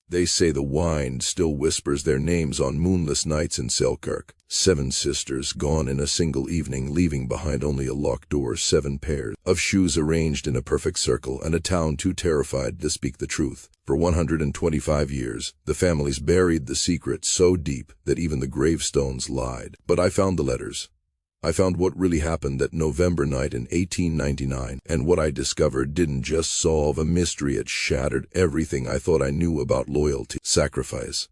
They say the wind still whispers their names on moonless nights in Selkirk. 7 sisters gone in a single evening, leaving behind only a locked door, 7 pairs of shoes arranged in a perfect circle, and a town too terrified to speak the truth. For 125 years, the families buried the secret so deep that even the gravestones lied. But I found the letters. I found what really happened that November night in 1899, and what I discovered didn't just solve a mystery, it shattered everything I thought I knew about loyalty, sacrifice,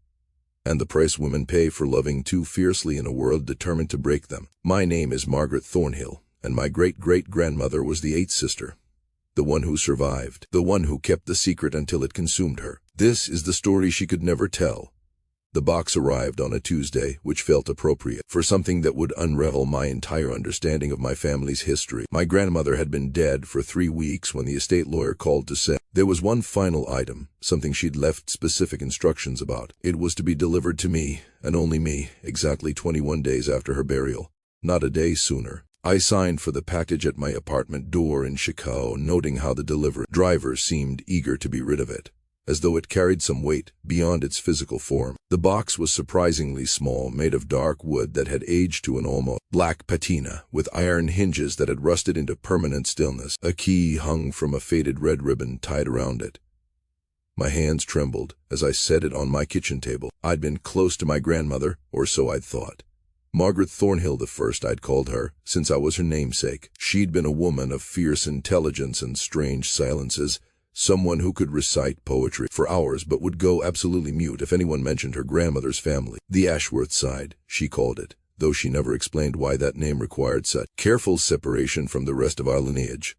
and the price women pay for loving too fiercely in a world determined to break them. My name is Margaret Thornhill, and my great-great-grandmother was the 8th sister, the one who survived, the one who kept the secret until it consumed her. This is the story she could never tell. The box arrived on a Tuesday, which felt appropriate for something that would unravel my entire understanding of my family's history. My grandmother had been dead for 3 weeks when the estate lawyer called to say there was one final item, something she'd left specific instructions about. It was to be delivered to me, and only me, exactly 21 days after her burial, not a day sooner. I signed for the package at my apartment door in Chicago, noting how the delivery driver seemed eager to be rid of it, as though it carried some weight beyond its physical form. The box was surprisingly small, made of dark wood that had aged to an almost black patina, with iron hinges that had rusted into permanent stillness. A key hung from a faded red ribbon tied around it. My hands trembled as I set it on my kitchen table. I'd been close to my grandmother, or so I'd thought. Margaret Thornhill the First, I'd called her, since I was her namesake. She'd been a woman of fierce intelligence and strange silences, someone who could recite poetry for hours but would go absolutely mute if anyone mentioned her grandmother's family. The Ashworth side, she called it, though she never explained why that name required such careful separation from the rest of our lineage.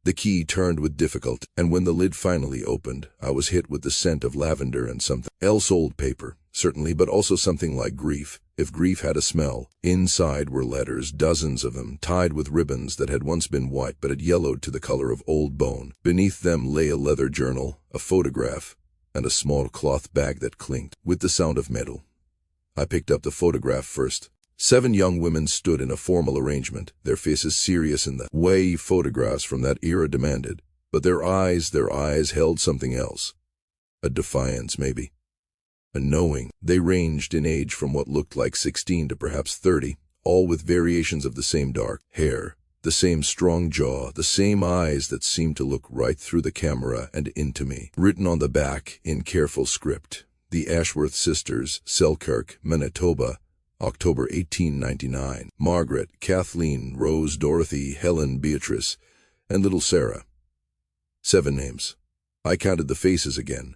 The key turned with difficulty, and when the lid finally opened, I was hit with the scent of lavender and something else. Old paper, certainly, but also something like grief, if grief had a smell. Inside were letters, dozens of them, tied with ribbons that had once been white but had yellowed to the color of old bone. Beneath them lay a leather journal, a photograph, and a small cloth bag that clinked with the sound of metal. I picked up the photograph first. 7 young women stood in a formal arrangement, their faces serious in the way photographs from that era demanded, but their eyes held something else. A defiance, maybe. A knowing. They ranged in age from what looked like 16 to perhaps 30, all with variations of the same dark hair, the same strong jaw, the same eyes that seemed to look right through the camera and into me. Written on the back, in careful script, the Ashworth sisters, Selkirk, Manitoba, October 1899. Margaret, Kathleen, Rose, Dorothy, Helen, Beatrice, and little Sarah. 7 names. I counted the faces again.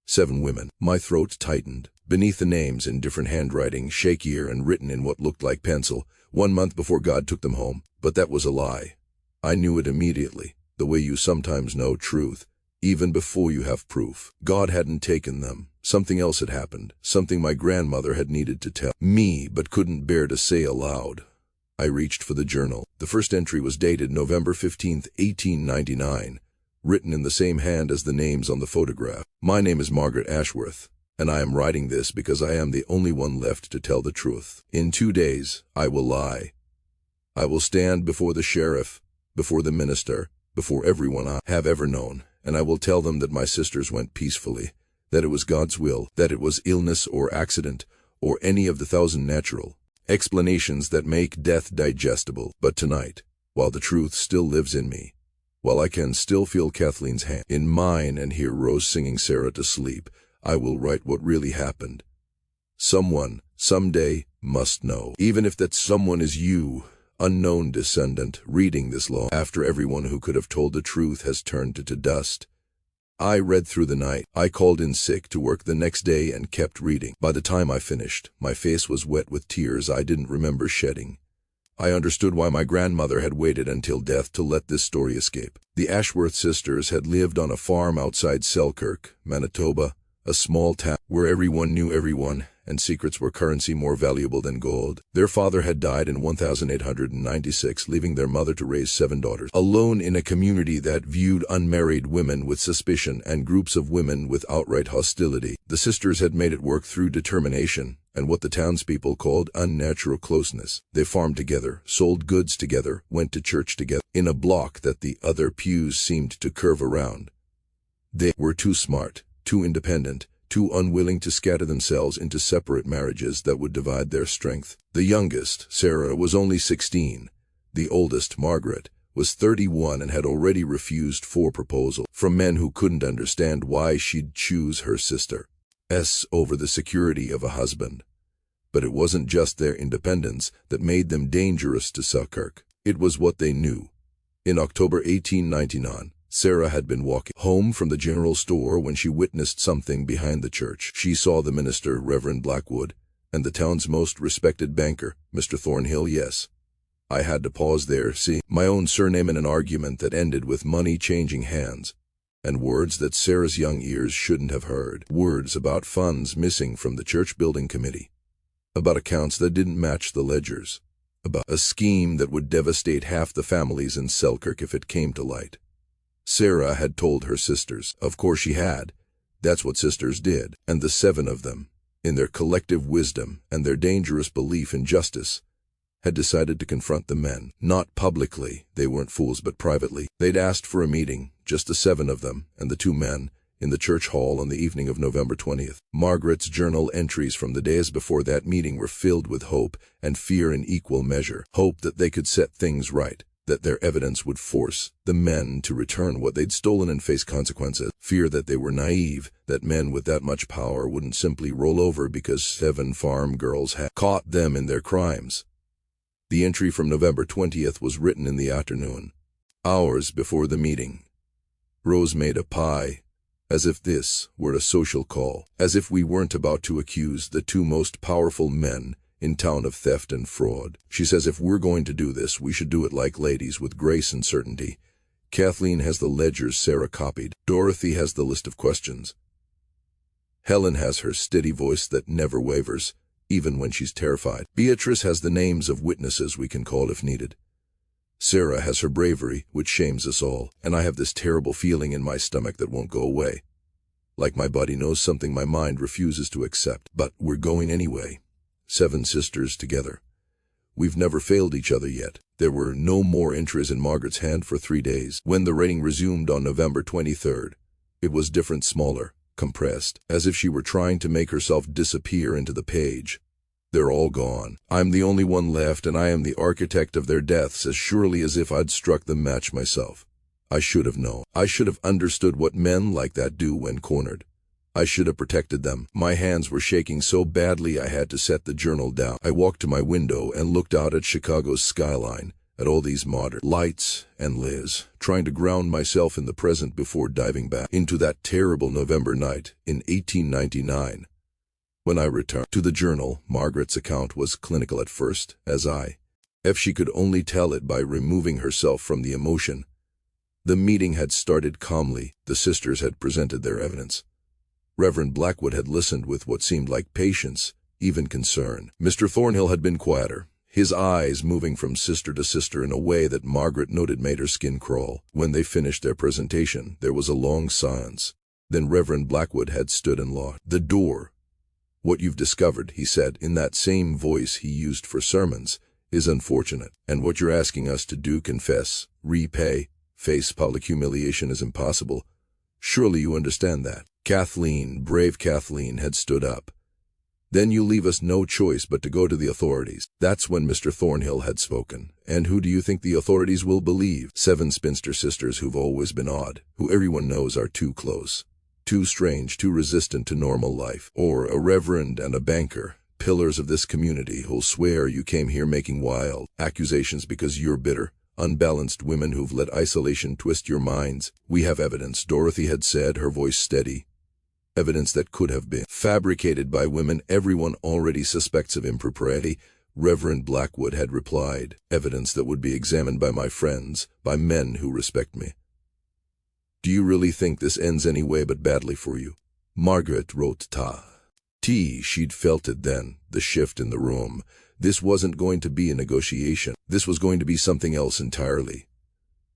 7 women. My throat tightened. Beneath the names, in different handwriting, shakier and written in what looked like pencil, 1 month before God took them home. But that was a lie. I knew it immediately, the way you sometimes know truth, even before you have proof. God hadn't taken them. Something else had happened, something my grandmother had needed to tell me but couldn't bear to say aloud. I reached for the journal. The first entry was dated November 15, 1899, written in the same hand as the names on the photograph. My name is Margaret Ashworth, and I am writing this because I am the only one left to tell the truth. In 2 days, I will lie. I will stand before the sheriff, before the minister, before everyone I have ever known, and I will tell them that my sisters went peacefully, that it was God's will, that it was illness or accident, or any of the 1,000 natural explanations that make death digestible. But tonight, while the truth still lives in me, while I can still feel Kathleen's hand in mine and hear Rose singing Sarah to sleep, I will write what really happened. Someone, someday, must know. Even if that someone is you, unknown descendant, reading this long after everyone who could have told the truth has turned to dust. I read through the night. I called in sick to work the next day and kept reading. By the time I finished, my face was wet with tears I didn't remember shedding. I understood why my grandmother had waited until death to let this story escape. The Ashworth sisters had lived on a farm outside Selkirk, Manitoba, a small town where everyone knew everyone, and secrets were currency more valuable than gold. Their father had died in 1896, leaving their mother to raise 7 daughters, alone in a community that viewed unmarried women with suspicion and groups of women with outright hostility. The sisters had made it work through determination and what the townspeople called unnatural closeness. They farmed together, sold goods together, went to church together, in a block that the other pews seemed to curve around. They were too smart, too independent, too unwilling to scatter themselves into separate marriages that would divide their strength. The youngest, Sarah, was only 16. The oldest, Margaret, was 31 and had already refused 4 proposals from men who couldn't understand why she'd choose her sister's over the security of a husband. But it wasn't just their independence that made them dangerous to Selkirk. It was what they knew. In October 1899, Sarah had been walking home from the general store when she witnessed something behind the church. She saw the minister, Reverend Blackwood, and the town's most respected banker, Mr. Thornhill. Yes, I had to pause there, seeing my own surname in an argument that ended with money changing hands, and words that Sarah's young ears shouldn't have heard. Words about funds missing from the church building committee, about accounts that didn't match the ledgers, about a scheme that would devastate half the families in Selkirk if it came to light. Sarah had told her sisters. Of course she had. That's what sisters did. And the 7 of them, in their collective wisdom and their dangerous belief in justice, had decided to confront the men. Not publicly, they weren't fools, but privately. They'd asked for a meeting, just the 7 of them and the 2 men, in the church hall on the evening of November 20th. Margaret's journal entries from the days before that meeting were filled with hope and fear in equal measure. Hope that they could set things right, that their evidence would force the men to return what they'd stolen and face consequences. Fear that they were naive, that men with that much power wouldn't simply roll over because 7 farm girls had caught them in their crimes. The entry from November 20th was written in the afternoon, hours before the meeting. Rose made a pie, as if this were a social call, as if we weren't about to accuse the 2 most powerful men in town of theft and fraud. She says if we're going to do this, we should do it like ladies, with grace and certainty. Kathleen has the ledgers Sarah copied. Dorothy has the list of questions. Helen has her steady voice that never wavers, even when she's terrified. Beatrice has the names of witnesses we can call if needed. Sarah has her bravery, which shames us all, and I have this terrible feeling in my stomach that won't go away. Like my body knows something my mind refuses to accept. But we're going anyway. 7 sisters together. We've never failed each other yet. There were no more entries in Margaret's hand for 3 days. When the writing resumed on November 23rd, it was different, smaller, compressed, as if she were trying to make herself disappear into the page. They're all gone. I'm the only one left, and I am the architect of their deaths as surely as if I'd struck the match myself. I should have known. I should have understood what men like that do when cornered. I should have protected them. My hands were shaking so badly I had to set the journal down. I walked to my window and looked out at Chicago's skyline, at all these modern lights and Liz, trying to ground myself in the present before diving back into that terrible November night in 1899. When I returned to the journal, Margaret's account was clinical at first, if she could only tell it by removing herself from the emotion. The meeting had started calmly. The sisters had presented their evidence. Reverend Blackwood had listened with what seemed like patience, even concern. Mr. Thornhill had been quieter, his eyes moving from sister to sister in a way that Margaret noted made her skin crawl. When they finished their presentation, there was a long silence. Then Reverend Blackwood had stood and locked the door. "What you've discovered," he said, in that same voice he used for sermons, "is unfortunate. And what you're asking us to do, confess, repay, face public humiliation, is impossible. Surely you understand that." Kathleen, brave Kathleen, had stood up. "Then you leave us no choice but to go to the authorities." That's when Mr. Thornhill had spoken. "And who do you think the authorities will believe? 7 spinster sisters who've always been odd, who everyone knows are too close, too strange, too resistant to normal life? Or a reverend and a banker, pillars of this community, who'll swear you came here making wild accusations because you're bitter, unbalanced women who've let isolation twist your minds? We have evidence," Dorothy had said, her voice steady. "Evidence that could have been fabricated by women everyone already suspects of impropriety," Reverend Blackwood had replied. "Evidence that would be examined by my friends, by men who respect me. Do you really think this ends any way but badly for you?" Margaret wrote T. She'd felt it then, the shift in the room. This wasn't going to be a negotiation. This was going to be something else entirely.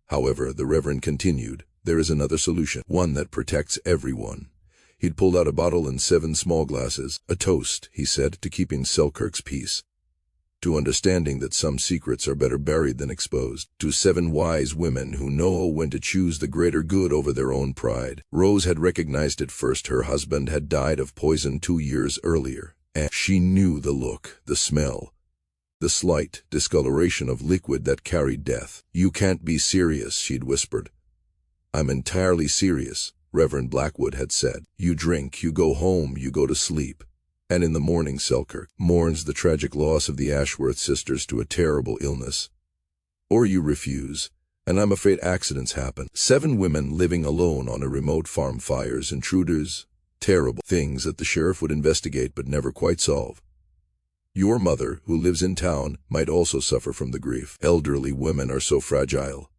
However, the Reverend continued, "There is another solution, one that protects everyone." He'd pulled out a bottle and 7 small glasses. "A toast," he said, "to keeping Selkirk's peace." to understanding that some secrets are better buried than exposed, to 7 wise women who know when to choose the greater good over their own pride. Rose had recognized it first. Her husband had died of poison 2 years earlier, and she knew the look, the smell, the slight discoloration of liquid that carried death. "You can't be serious," she'd whispered. "I'm entirely serious," Reverend Blackwood had said. "You drink, you go home, you go to sleep. And in the morning Selkirk mourns the tragic loss of the Ashworth sisters to a terrible illness. Or you refuse, and I'm afraid accidents happen. 7 women living alone on a remote farm, fires, intruders, terrible things that the sheriff would investigate but never quite solve. Your mother, who lives in town, might also suffer from the grief. Elderly women are so fragile."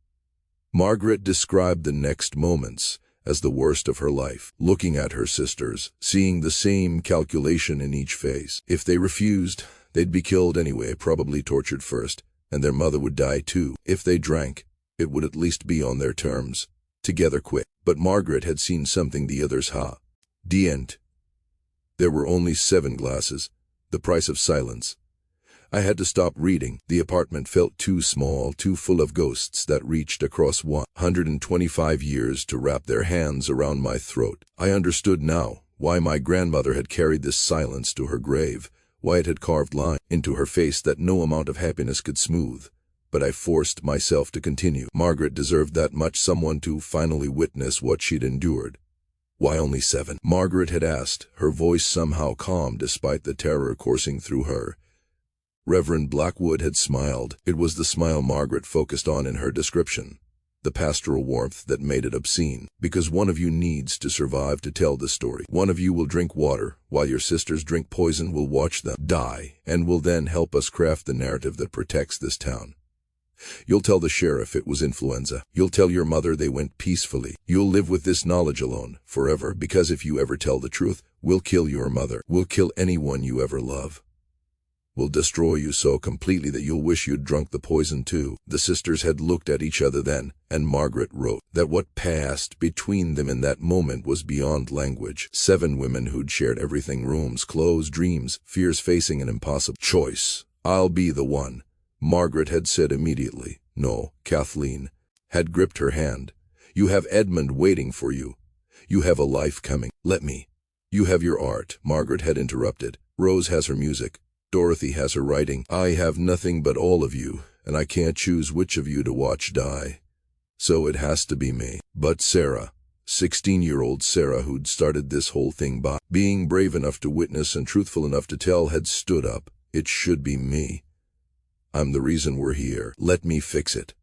Margaret described the next moments as the worst of her life, looking at her sisters, seeing the same calculation in each face. If they refused, they'd be killed anyway, probably tortured first, and their mother would die too. If they drank, it would at least be on their terms, together quick. But Margaret had seen something the others didn't. There were only 7 glasses, the price of silence. I had to stop reading. The apartment felt too small, too full of ghosts that reached across 125 years to wrap their hands around my throat. I understood now why my grandmother had carried this silence to her grave, why it had carved lines into her face that no amount of happiness could smooth. But I forced myself to continue. Margaret deserved that much, someone to finally witness what she'd endured. "Why only 7? Margaret had asked, her voice somehow calm despite the terror coursing through her. Reverend Blackwood had smiled. It was the smile Margaret focused on in her description, the pastoral warmth that made it obscene. "Because one of you needs to survive to tell the story. One of you will drink water, while your sisters drink poison. Will watch them die, and will then help us craft the narrative that protects this town. You'll tell the sheriff it was influenza. You'll tell your mother they went peacefully. You'll live with this knowledge alone, forever, because if you ever tell the truth, we'll kill your mother. We'll kill anyone you ever love. Will destroy you so completely that you'll wish you'd drunk the poison too." The sisters had looked at each other then, and Margaret wrote that what passed between them in that moment was beyond language. 7 women who'd shared everything, rooms, clothes, dreams, fears, facing an impossible choice. "I'll be the one," Margaret had said immediately. "No," Kathleen had gripped her hand. "You have Edmund waiting for you. You have a life coming. Let me. You have your art," Margaret had interrupted. "Rose has her music. Dorothy has her writing. I have nothing but all of you, and I can't choose which of you to watch die. So it has to be me." But Sarah, 16-year-old Sarah, who'd started this whole thing by being brave enough to witness and truthful enough to tell, had stood up. "It should be me. I'm the reason we're here. Let me fix it."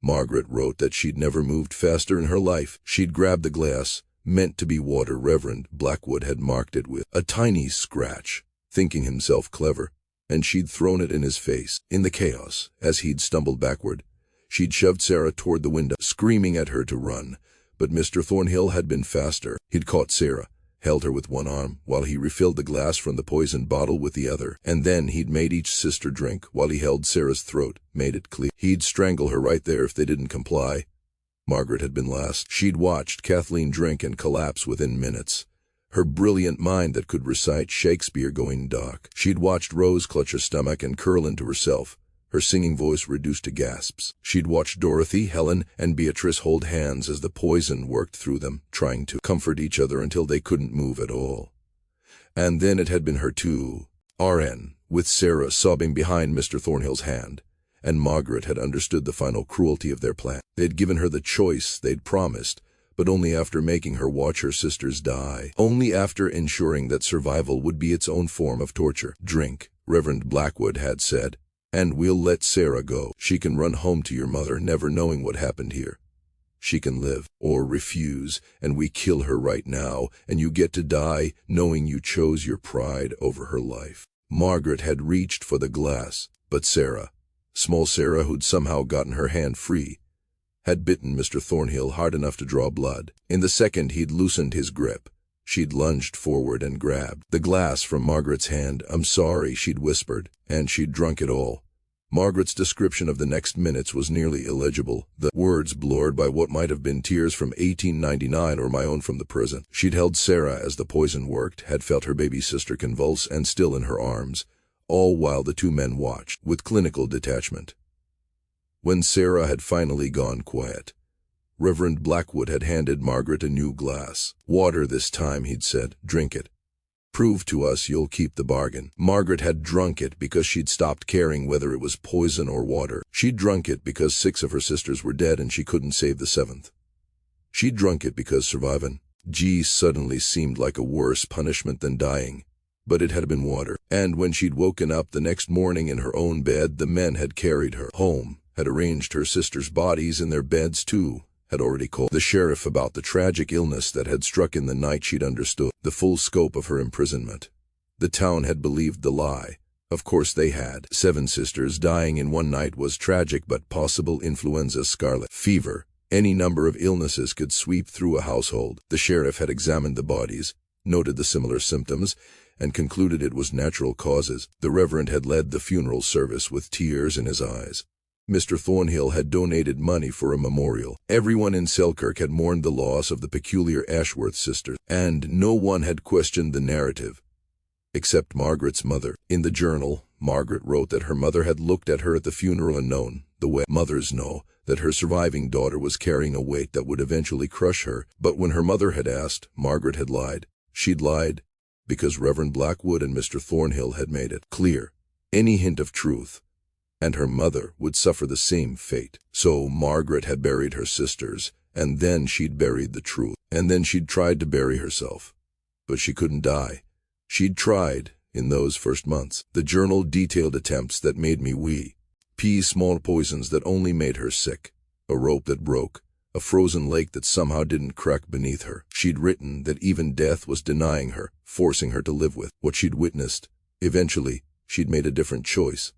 Margaret wrote that she'd never moved faster in her life. She'd grabbed the glass, meant to be water. Reverend Blackwood had marked it with a tiny scratch, thinking himself clever, and she'd thrown it in his face. In the chaos, as he'd stumbled backward, she'd shoved Sarah toward the window, screaming at her to run. But Mr. Thornhill had been faster. He'd caught Sarah, held her with one arm, while he refilled the glass from the poison bottle with the other, and then he'd made each sister drink while he held Sarah's throat, made it clear. He'd strangle her right there if they didn't comply. Margaret had been last. She'd watched Kathleen drink and collapse within minutes, her brilliant mind that could recite Shakespeare going dark. She'd watched Rose clutch her stomach and curl into herself, her singing voice reduced to gasps. She'd watched Dorothy, Helen, and Beatrice hold hands as the poison worked through them, trying to comfort each other until they couldn't move at all. And then it had been her too, RN, with Sarah sobbing behind Mr. Thornhill's hand. And Margaret had understood the final cruelty of their plan. They'd given her the choice they'd promised, but only after making her watch her sisters die. Only after ensuring that survival would be its own form of torture. "Drink," Reverend Blackwood had said, "and we'll let Sarah go. She can run home to your mother, never knowing what happened here. She can live, or refuse, and we kill her right now, and you get to die knowing you chose your pride over her life." Margaret had reached for the glass, but Sarah, small Sarah who'd somehow gotten her hand free, had bitten Mr. Thornhill hard enough to draw blood. In the second he'd loosened his grip, she'd lunged forward and grabbed the glass from Margaret's hand. "I'm sorry," she'd whispered, and she'd drunk it all. Margaret's description of the next minutes was nearly illegible, the words blurred by what might have been tears from 1899 or my own from the prison. She'd held Sarah as the poison worked, had felt her baby sister convulse and still in her arms, all while the two men watched with clinical detachment. When Sarah had finally gone quiet, Reverend Blackwood had handed Margaret a new glass. "Water this time," he'd said. "Drink it. Prove to us you'll keep the bargain." Margaret had drunk it because she'd stopped caring whether it was poison or water. She'd drunk it because 6 of her sisters were dead and she couldn't save the 7th. She'd drunk it because surviving suddenly seemed like a worse punishment than dying. But it had been water. And when she'd woken up the next morning in her own bed, the men had carried her home, had arranged her sisters' bodies in their beds too, had already called the sheriff about the tragic illness that had struck in the night. She'd understood the full scope of her imprisonment. The town had believed the lie. Of course they had. 7 sisters dying in one night was tragic, but possible influenza, scarlet fever, any number of illnesses could sweep through a household. The sheriff had examined the bodies, noted the similar symptoms, and concluded it was natural causes. The Reverend had led the funeral service with tears in his eyes. Mr. Thornhill had donated money for a memorial. Everyone in Selkirk had mourned the loss of the peculiar Ashworth sisters, and no one had questioned the narrative, except Margaret's mother. In the journal, Margaret wrote that her mother had looked at her at the funeral and known, the way mothers know, that her surviving daughter was carrying a weight that would eventually crush her. But when her mother had asked, Margaret had lied. She'd lied because Reverend Blackwood and Mr. Thornhill had made it clear any hint of truth, and her mother would suffer the same fate. So Margaret had buried her sisters, and then she'd buried the truth, and then she'd tried to bury herself. But she couldn't die. She'd tried in those first months. The journal detailed attempts that made me wee. Small poisons that only made her sick. A rope that broke. A frozen lake that somehow didn't crack beneath her. She'd written that even death was denying her, forcing her to live with what she'd witnessed. Eventually, she'd made a different choice.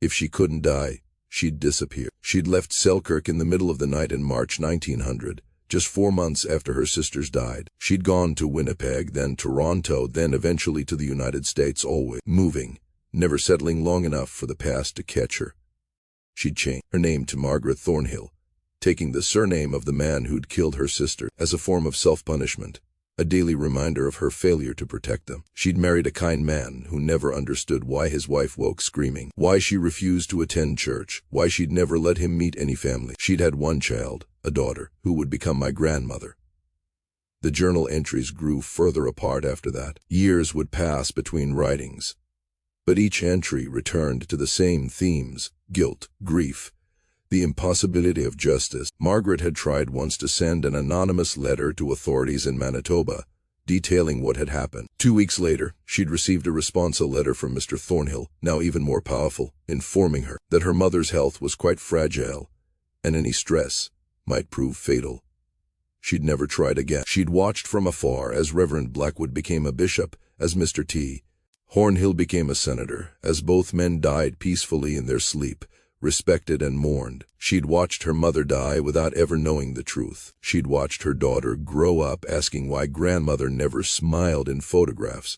If she couldn't die, she'd disappear. She'd left Selkirk in the middle of the night in March 1900, just 4 months after her sisters died. She'd gone to Winnipeg, then Toronto, then eventually to the United States, always moving, never settling long enough for the past to catch her. She'd changed her name to Margaret Thornhill, taking the surname of the man who'd killed her sister as a form of self-punishment, a daily reminder of her failure to protect them. She'd married a kind man who never understood why his wife woke screaming, why she refused to attend church, why she'd never let him meet any family. She'd had one child, a daughter, who would become my grandmother. The journal entries grew further apart after that. Years would pass between writings, but each entry returned to the same themes: guilt, grief, the impossibility of justice. Margaret had tried once to send an anonymous letter to authorities in Manitoba, detailing what had happened. 2 weeks later, she'd received a response, a letter from Mr. Thornhill, now even more powerful, informing her that her mother's health was quite fragile, and any stress might prove fatal. She'd never tried again. She'd watched from afar as Reverend Blackwood became a bishop, as Mr. T. Thornhill became a senator, as both men died peacefully in their sleep, respected and mourned. She'd watched her mother die without ever knowing the truth. She'd watched her daughter grow up asking why grandmother never smiled in photographs.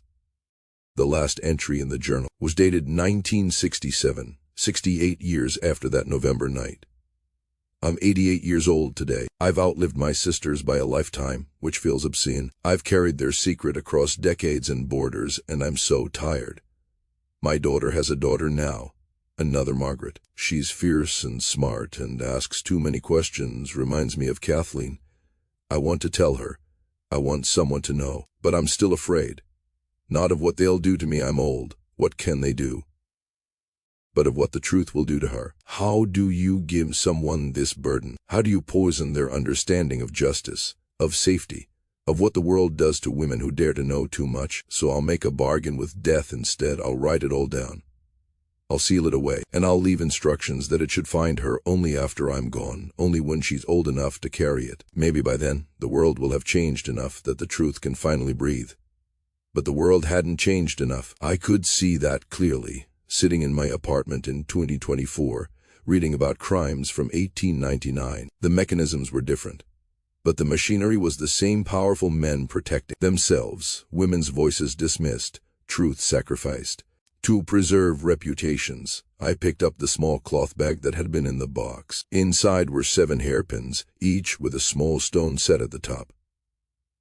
The last entry in the journal was dated 1967, 68 years after that November night. I'm 88 years old today. I've outlived my sisters by a lifetime, which feels obscene. I've carried their secret across decades and borders, and I'm so tired. My daughter has a daughter now. Another Margaret. She's fierce and smart and asks too many questions, reminds me of Kathleen. I want to tell her. I want someone to know. But I'm still afraid. Not of what they'll do to me, I'm old. What can they do? But of what the truth will do to her. How do you give someone this burden? How do you poison their understanding of justice, of safety, of what the world does to women who dare to know too much? So I'll make a bargain with death instead. I'll write it all down. I'll seal it away, and I'll leave instructions that it should find her only after I'm gone, only when she's old enough to carry it. Maybe by then, the world will have changed enough that the truth can finally breathe. But the world hadn't changed enough. I could see that clearly, sitting in my apartment in 2024, reading about crimes from 1899. The mechanisms were different, but the machinery was the same: powerful men protecting themselves, women's voices dismissed, truth sacrificed. To preserve reputations, I picked up the small cloth bag that had been in the box. Inside were 7 hairpins, each with a small stone set at the top.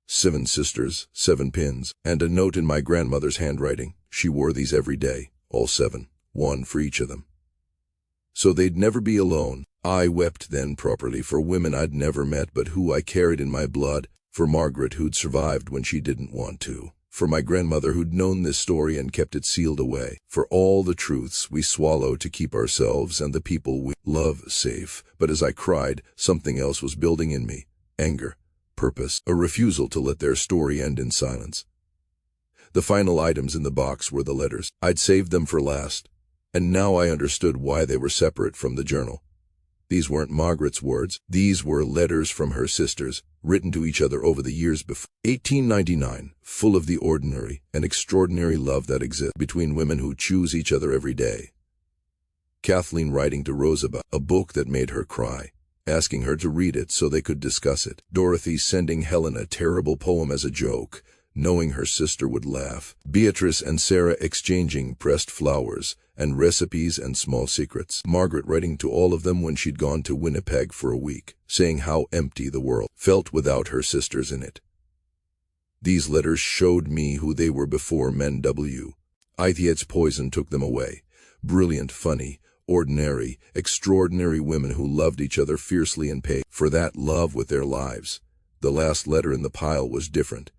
7 sisters, 7 pins, and a note in my grandmother's handwriting. She wore these every day, all 7, one for each of them. So they'd never be alone. I wept then properly for women I'd never met but who I carried in my blood, for Margaret who'd survived when she didn't want to, for my grandmother who'd known this story and kept it sealed away, for all the truths we swallow to keep ourselves and the people we love safe. But as I cried, something else was building in me: anger, purpose, a refusal to let their story end in silence. The final items in the box were the letters. I'd saved them for last, and now I understood why they were separate from the journal. These weren't Margaret's words. These were letters from her sisters, written to each other over the years before. 1899, full of the ordinary and extraordinary love that exists between women who choose each other every day. Kathleen writing to Rose about a book that made her cry, asking her to read it so they could discuss it. Dorothy sending Helen a terrible poem as a joke, knowing her sister would laugh. Beatrice and Sarah exchanging pressed flowers and recipes and small secrets. Margaret writing to all of them when she'd gone to Winnipeg for a week, saying how empty the world felt without her sisters in it. These letters showed me who they were before men W. Ithiet's poison took them away. Brilliant, funny, ordinary, extraordinary women who loved each other fiercely and paid for that love with their lives. The last letter in the pile was different.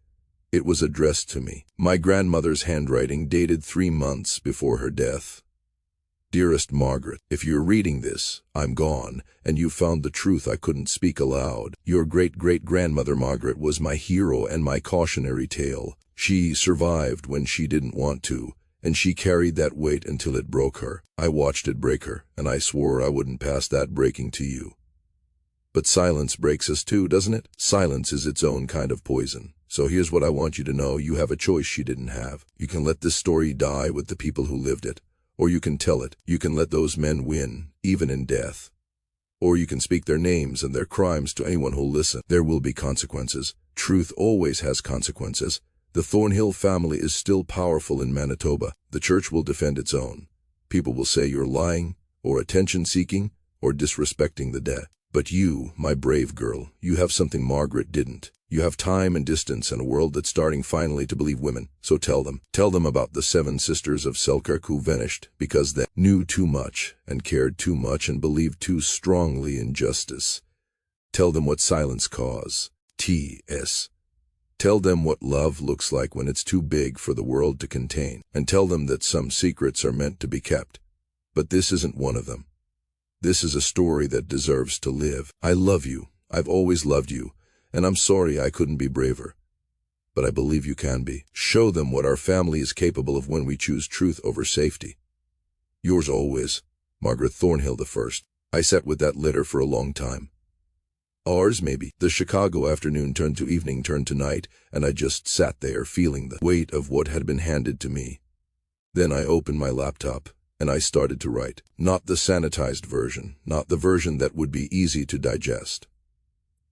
It was addressed to me. My grandmother's handwriting, dated 3 months before her death. Dearest Margaret, if you're reading this, I'm gone, and you found the truth I couldn't speak aloud. Your great-great-grandmother Margaret was my hero and my cautionary tale. She survived when she didn't want to, and she carried that weight until it broke her. I watched it break her, and I swore I wouldn't pass that breaking to you. But silence breaks us too, doesn't it? Silence is its own kind of poison. So here's what I want you to know. You have a choice she didn't have. You can let this story die with the people who lived it, or you can tell it. You can let those men win, even in death. Or you can speak their names and their crimes to anyone who'll listen. There will be consequences. Truth always has consequences. The Thornhill family is still powerful in Manitoba. The church will defend its own. People will say you're lying, or attention-seeking, or disrespecting the dead. But you, my brave girl, you have something Margaret didn't. You have time and distance and a world that's starting finally to believe women. So tell them about the 7 sisters of Selkirk who vanished because they knew too much and cared too much and believed too strongly in justice. Tell them what silence causes. T.S. Tell them what love looks like when it's too big for the world to contain. And tell them that some secrets are meant to be kept. But this isn't one of them. This is a story that deserves to live. I love you. I've always loved you. And I'm sorry I couldn't be braver. But I believe you can be. Show them what our family is capable of when we choose truth over safety. Yours always, Margaret Thornhill I. I sat with that letter for a long time. Hours maybe. The Chicago afternoon turned to evening, turned to night, and I just sat there feeling the weight of what had been handed to me. Then I opened my laptop, and I started to write. Not the sanitized version, not the version that would be easy to digest.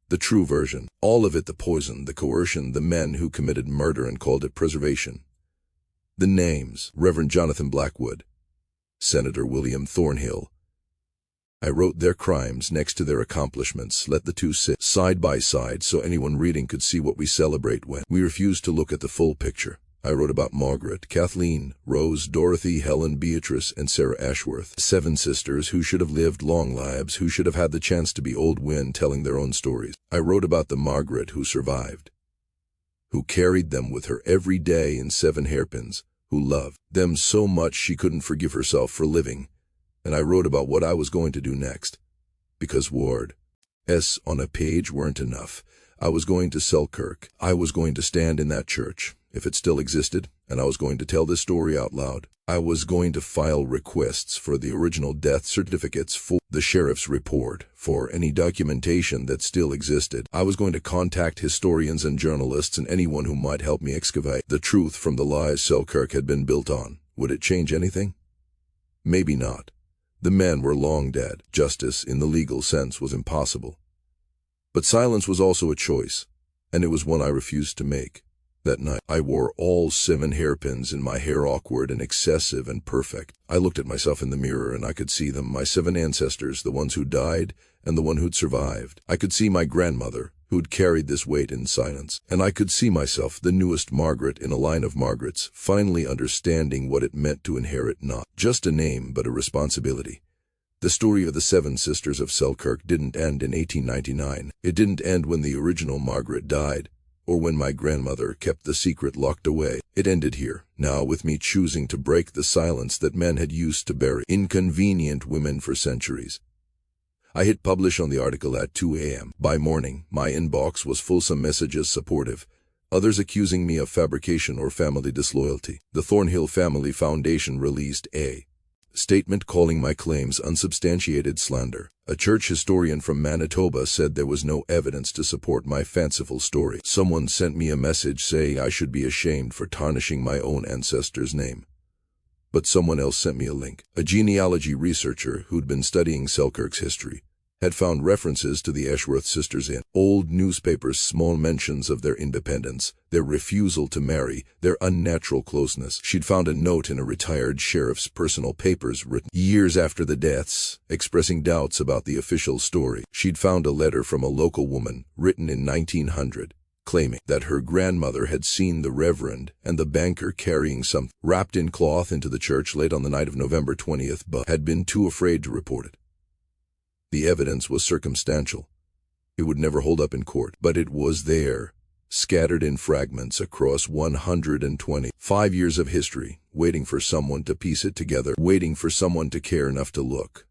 The true version, all of it, the poison, the coercion, the men who committed murder and called it preservation. The names: Reverend Jonathan Blackwood, Senator William Thornhill. I wrote their crimes next to their accomplishments, let the two sit side by side so anyone reading could see what we celebrate when we refuse to look at the full picture. I wrote about Margaret, Kathleen, Rose, Dorothy, Helen, Beatrice, and Sarah Ashworth, 7 sisters who should have lived long lives, who should have had the chance to be old women telling their own stories. I wrote about the Margaret who survived, who carried them with her every day in 7 hairpins, who loved them so much she couldn't forgive herself for living. And I wrote about what I was going to do next, because words on a page weren't enough. I was going to Selkirk. I was going to stand in that church, if it still existed, and I was going to tell this story out loud. I was going to file requests for the original death certificates, for the sheriff's report, for any documentation that still existed. I was going to contact historians and journalists and anyone who might help me excavate the truth from the lies Selkirk had been built on. Would it change anything? Maybe not. The men were long dead. Justice, in the legal sense, was impossible. But silence was also a choice, and it was one I refused to make. That night, I wore all 7 hairpins in my hair, awkward and excessive and perfect. I looked at myself in the mirror and I could see them, my 7 ancestors, the ones who died and the one who'd survived. I could see my grandmother, who'd carried this weight in silence. And I could see myself, the newest Margaret in a line of Margarets, finally understanding what it meant to inherit not just a name but a responsibility. The story of the 7 Sisters of Selkirk didn't end in 1899. It didn't end when the original Margaret died, or when my grandmother kept the secret locked away. It ended here, now, with me choosing to break the silence that men had used to bury inconvenient women for centuries. I hit publish on the article at 2 a.m. By morning, my inbox was full, some messages supportive, others accusing me of fabrication or family disloyalty. The Thornhill Family Foundation released a statement calling my claims unsubstantiated slander. A church historian from Manitoba said there was no evidence to support my fanciful story. Someone sent me a message saying I should be ashamed for tarnishing my own ancestor's name. But someone else sent me a link. A genealogy researcher who'd been studying Selkirk's history had found references to the Ashworth sisters in old newspapers, small mentions of their independence, their refusal to marry, their unnatural closeness. She'd found a note in a retired sheriff's personal papers written years after the deaths, expressing doubts about the official story. She'd found a letter from a local woman, written in 1900, claiming that her grandmother had seen the reverend and the banker carrying something wrapped in cloth into the church late on the night of November 20th, but had been too afraid to report it. The evidence was circumstantial. It would never hold up in court, but it was there, scattered in fragments across 125 years of history, waiting for someone to piece it together, waiting for someone to care enough to look.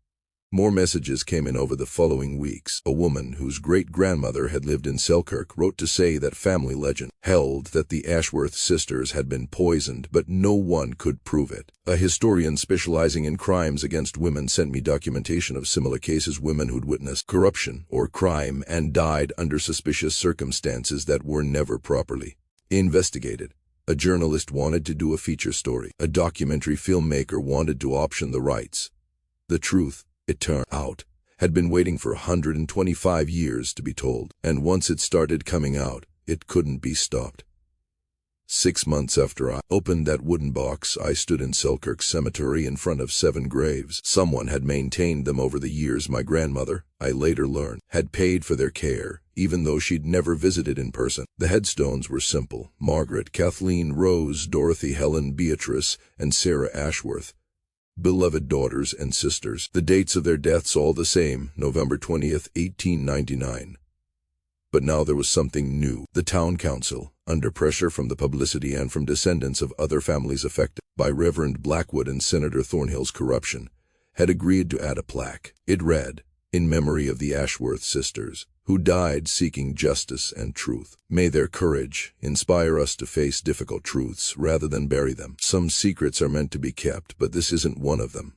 More messages came in over the following weeks. A woman whose great-grandmother had lived in Selkirk wrote to say that family legend held that the Ashworth sisters had been poisoned, but no one could prove it. A historian specializing in crimes against women sent me documentation of similar cases, women who'd witnessed corruption or crime and died under suspicious circumstances that were never properly investigated. A journalist wanted to do a feature story. A documentary filmmaker wanted to option the rights. The truth, it turned out, had been waiting for 125 years to be told, and once it started coming out, it couldn't be stopped. 6 months after I opened that wooden box, I stood in Selkirk Cemetery in front of 7 graves. Someone had maintained them over the years. My grandmother, I later learned, had paid for their care, even though she'd never visited in person. The headstones were simple: Margaret, Kathleen, Rose, Dorothy, Helen, Beatrice, and Sarah Ashworth. Beloved daughters and sisters. The dates of their deaths all the same, November 20th, 1899. But now there was something new. The town council, under pressure from the publicity and from descendants of other families affected by Reverend Blackwood and Senator Thornhill's corruption, had agreed to add a plaque. It read, "In memory of the Ashworth sisters, who died seeking justice and truth. May their courage inspire us to face difficult truths rather than bury them. Some secrets are meant to be kept, but this isn't one of them."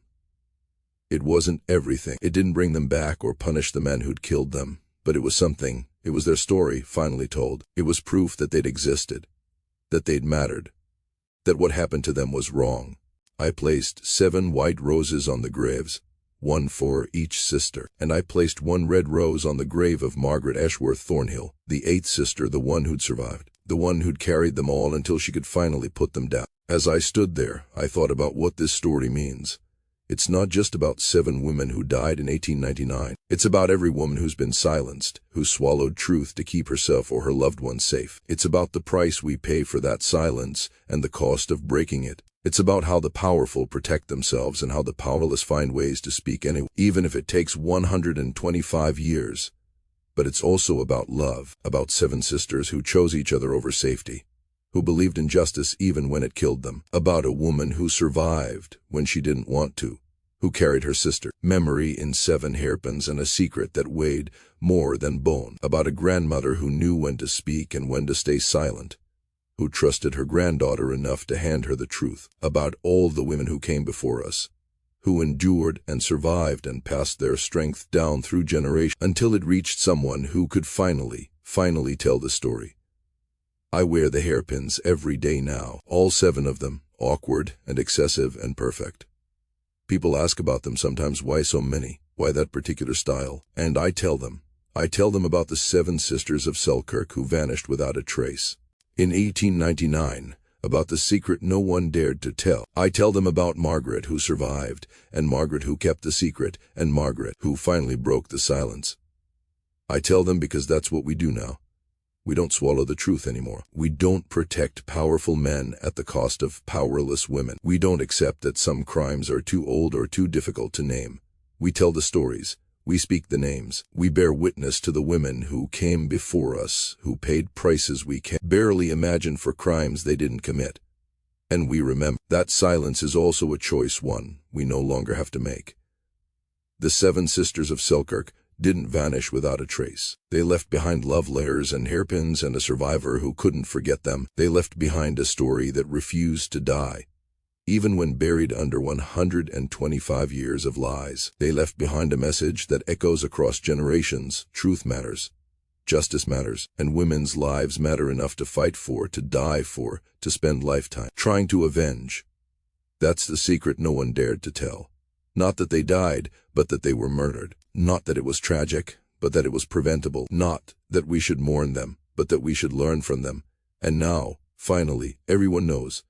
It wasn't everything. It didn't bring them back or punish the men who'd killed them, but it was something. It was their story, finally told. It was proof that they'd existed, that they'd mattered, that what happened to them was wrong. I placed 7 white roses on the graves, 1 for each sister, and I placed 1 red rose on the grave of Margaret Ashworth Thornhill, the 8th sister, the one who'd survived, the one who'd carried them all until she could finally put them down. As I stood there, I thought about what this story means. It's not just about 7 women who died in 1899. It's about every woman who's been silenced, who swallowed truth to keep herself or her loved ones safe. It's about the price we pay for that silence and the cost of breaking it. It's about how the powerful protect themselves and how the powerless find ways to speak anyway, even if it takes 125 years. But it's also about love, about 7 sisters who chose each other over safety, who believed in justice even when it killed them, about a woman who survived when she didn't want to, who carried her sister memory in 7 hairpins and a secret that weighed more than bone, about a grandmother who knew when to speak and when to stay silent, who trusted her granddaughter enough to hand her the truth, about all the women who came before us, who endured and survived and passed their strength down through generations until it reached someone who could finally tell the story. I wear the hairpins every day now, all 7 of them, awkward and excessive and perfect. People ask about them sometimes, why so many, why that particular style, and I tell them about the 7 sisters of Selkirk who vanished without a trace. In 1899, about the secret no one dared to tell. I tell them about Margaret who survived, and Margaret who kept the secret, and Margaret who finally broke the silence. I tell them because that's what we do now. We don't swallow the truth anymore. We don't protect powerful men at the cost of powerless women. We don't accept that some crimes are too old or too difficult to name. We tell the stories. We speak the names. We bear witness to the women who came before us, who paid prices we can barely imagine for crimes they didn't commit. And we remember that silence is also a choice one we no longer have to make. The Seven Sisters of Selkirk didn't vanish without a trace. They left behind love letters and hairpins and a survivor who couldn't forget them. They left behind a story that refused to die. Even when buried under 125 years of lies, they left behind a message that echoes across generations. Truth matters. Justice matters. And women's lives matter enough to fight for, to die for, to spend lifetime trying to avenge. That's the secret no one dared to tell. Not that they died, but that they were murdered. Not that it was tragic, but that it was preventable. Not that we should mourn them, but that we should learn from them. And now, finally, everyone knows.